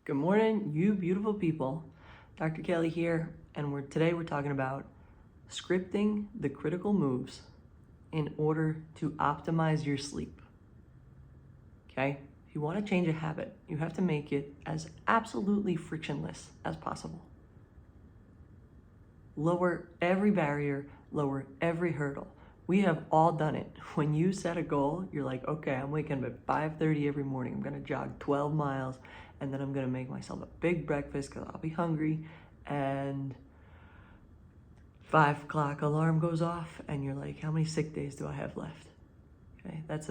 Good morning, you beautiful people. Dr. Kelly here, and today we're talking about scripting the critical moves in order to optimize your sleep. Okay? If you want to change a habit, you have to make it as absolutely frictionless as possible. Lower every barrier, lower every hurdle. We have all done it. When you set a goal, you're like, okay, I'm waking up at 5:30 every morning. I'm gonna jog 12 miles, and then I'm gonna make myself a big breakfast because I'll be hungry. And 5 o'clock alarm goes off, and you're like, how many sick days do I have left? Okay, that's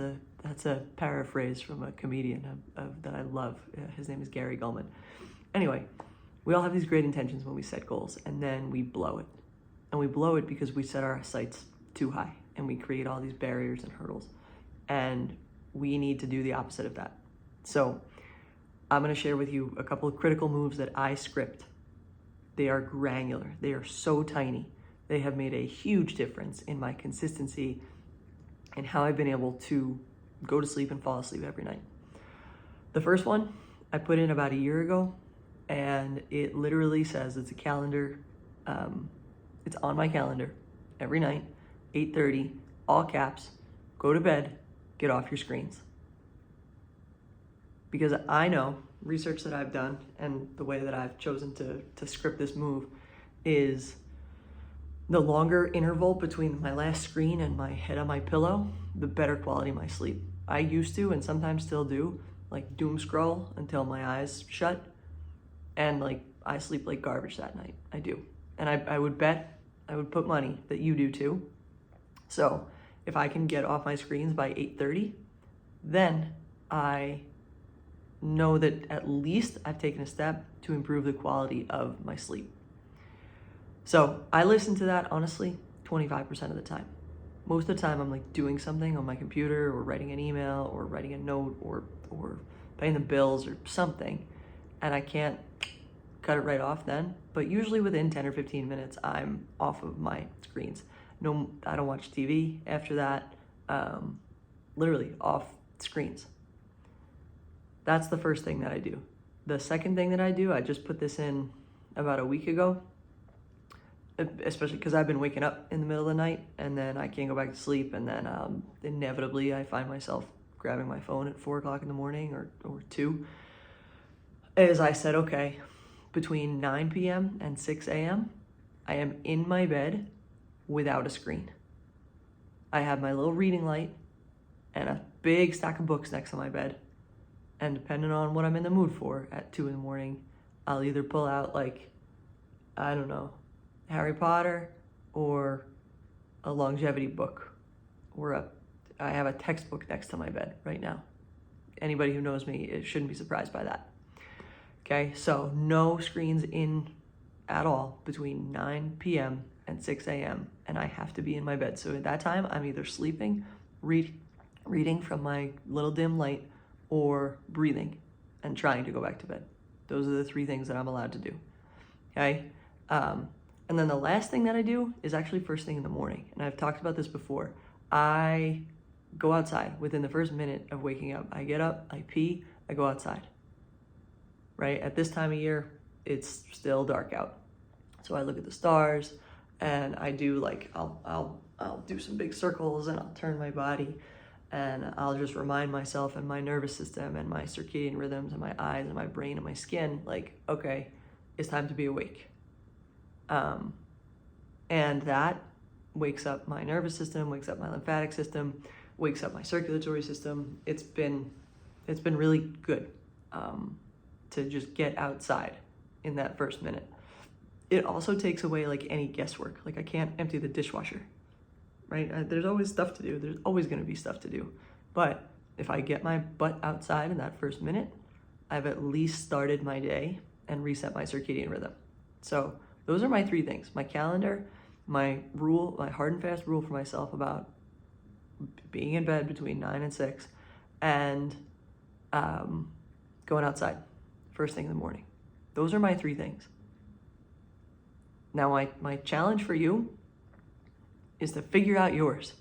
a paraphrase from a comedian that I love. His name is Gary Gulman. Anyway, we all have these great intentions when we set goals, and then we blow it. And we blow it because we set our sights too high, and we create all these barriers and hurdles. And we need to do the opposite of that. So I'm gonna share with you a couple of critical moves that I script. They are granular, they are so tiny. They have made a huge difference in my consistency and how I've been able to go to sleep and fall asleep every night. The first one I put in about a year ago, and it literally says, it's a calendar, it's on my calendar every night, 8:30, all caps, go to bed, get off your screens. Because I know, research that I've done and the way that I've chosen to script this move is the longer interval between my last screen and my head on my pillow, the better quality my sleep. I used to, and sometimes still do, like doom scroll until my eyes shut, and like I sleep like garbage that night. I do. And I would put money that you do too. So if I can get off my screens by 8:30, then I know that at least I've taken a step to improve the quality of my sleep. So I listen to that, honestly, 25% of the time. Most of the time I'm like doing something on my computer or writing an email or writing a note or paying the bills or something, and I can't cut it right off then. But usually within 10 or 15 minutes, I'm off of my screens. No, I don't watch TV after that. Literally off screens. That's the first thing that I do. The second thing that I do, I just put this in about a week ago, especially because I've been waking up in the middle of the night and then I can't go back to sleep, and then inevitably I find myself grabbing my phone at 4 o'clock in the morning or 2. As I said, okay, between 9 p.m. and 6 a.m., I am in my bed without a screen. I have my little reading light and a big stack of books next to my bed. And depending on what I'm in the mood for at 2 in the morning, I'll either pull out like, I don't know, Harry Potter or a longevity book, or I have a textbook next to my bed right now. Anybody who knows me shouldn't be surprised by that. Okay, so no screens in at all between 9 p.m. and 6 a.m. and I have to be in my bed. So at that time, I'm either sleeping, reading from my little dim light, or breathing and trying to go back to bed. Those are the 3 things that I'm allowed to do, okay? And then the last thing that I do is actually first thing in the morning. And I've talked about this before. I go outside within the first minute of waking up. I get up, I pee, I go outside, right? At this time of year, it's still dark out. So I look at the stars and I do like, I'll do some big circles and I'll turn my body, and I'll just remind myself and my nervous system and my circadian rhythms and my eyes and my brain and my skin, like, okay, it's time to be awake. And that wakes up my nervous system, wakes up my lymphatic system, wakes up my circulatory system. It's been really good to just get outside in that first minute. It also takes away like any guesswork. Like I can't empty the dishwasher, right? There's always stuff to do. There's always going to be stuff to do. But if I get my butt outside in that first minute, I've at least started my day and reset my circadian rhythm. So those are my 3 things: my calendar, my rule, my hard and fast rule for myself about being in bed between 9 and 6, and going outside first thing in the morning. Those are my 3 things. Now my challenge for you is to figure out yours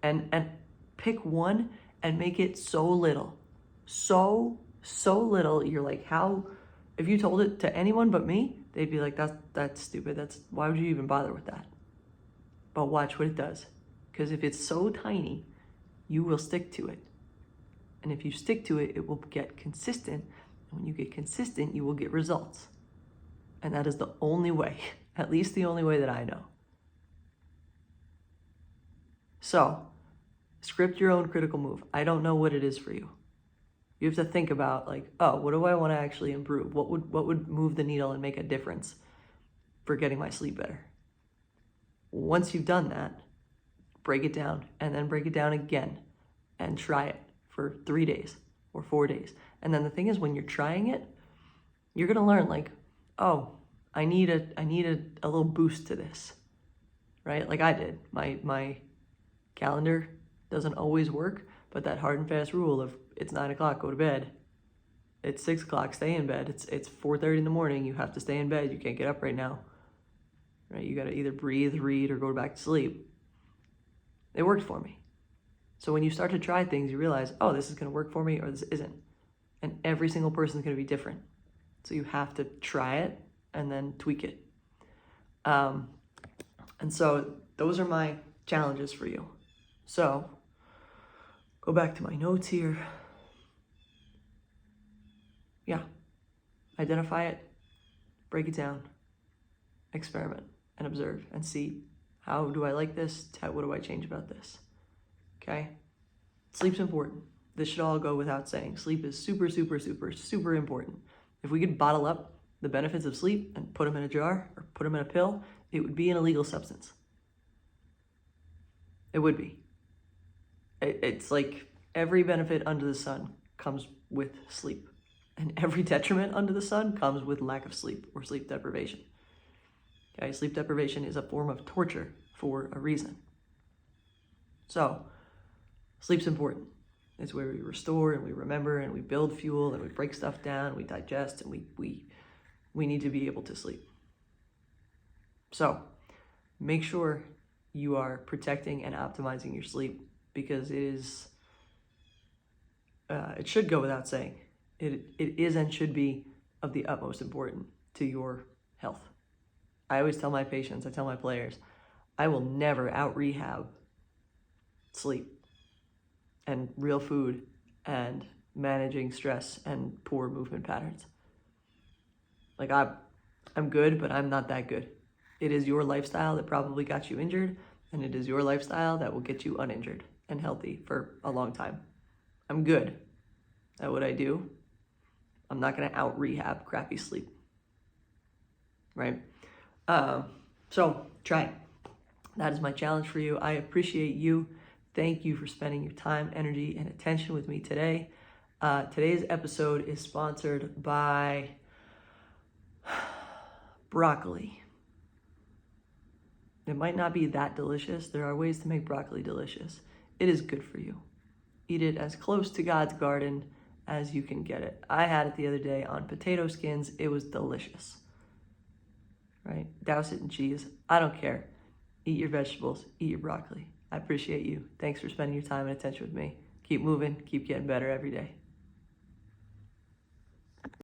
and pick one and make it so little, so little. You're like, how If you told it to anyone but me, they'd be like, that's stupid. Why would you even bother with that? But watch what it does. Because if it's so tiny, you will stick to it. And if you stick to it, it will get consistent. And when you get consistent, you will get results. And that is the only way, at least the only way that I know. So, script your own critical move. I don't know what it is for you. You have to think about like, oh, what do I want to actually improve? What would move the needle and make a difference for getting my sleep better? Once you've done that, break it down and then break it down again and try it for 3 days or 4 days. And then the thing is, when you're trying it, you're going to learn like, oh, I need a little boost to this, right? Like I did. My calendar doesn't always work, but that hard and fast rule of it's 9 o'clock, go to bed. It's 6 o'clock, stay in bed. It's 4:30 in the morning, you have to stay in bed. You can't get up right now, right? You got to either breathe, read, or go back to sleep. It worked for me. So when you start to try things, you realize, oh, this is going to work for me or this isn't. And every single person is going to be different. So you have to try it and then tweak it. And so those are my challenges for you. So go back to my notes here. Yeah. Identify it, break it down, experiment and observe and see, how do I like this? What do I change about this? Okay? Sleep's important. This should all go without saying. Sleep is super, super, super, super important. If we could bottle up the benefits of sleep and put them in a jar or put them in a pill, it would be an illegal substance. It would be. It's like every benefit under the sun comes with sleep. And every detriment under the sun comes with lack of sleep or sleep deprivation. Okay, sleep deprivation is a form of torture for a reason. So, sleep's important. It's where we restore and we remember and we build fuel and we break stuff down, we digest, and we need to be able to sleep. So, make sure you are protecting and optimizing your sleep, because it should go without saying. It is and should be of the utmost importance to your health. I always tell my patients, I tell my players, I will never out-rehab sleep and real food and managing stress and poor movement patterns. Like I'm good, but I'm not that good. It is your lifestyle that probably got you injured, and it is your lifestyle that will get you uninjured and healthy for a long time. I'm good at what I do. I'm not going to out-rehab crappy sleep, right? So try it. That is my challenge for you. I appreciate you. Thank you for spending your time, energy, and attention with me today. Today's episode is sponsored by broccoli. It might not be that delicious. There are ways to make broccoli delicious. It is good for you. Eat it as close to God's garden as you can get it. I had it the other day on potato skins. It was delicious. Right? Douse it in cheese. I don't care. Eat your vegetables. Eat your broccoli. I appreciate you. Thanks for spending your time and attention with me. Keep moving. Keep getting better every day.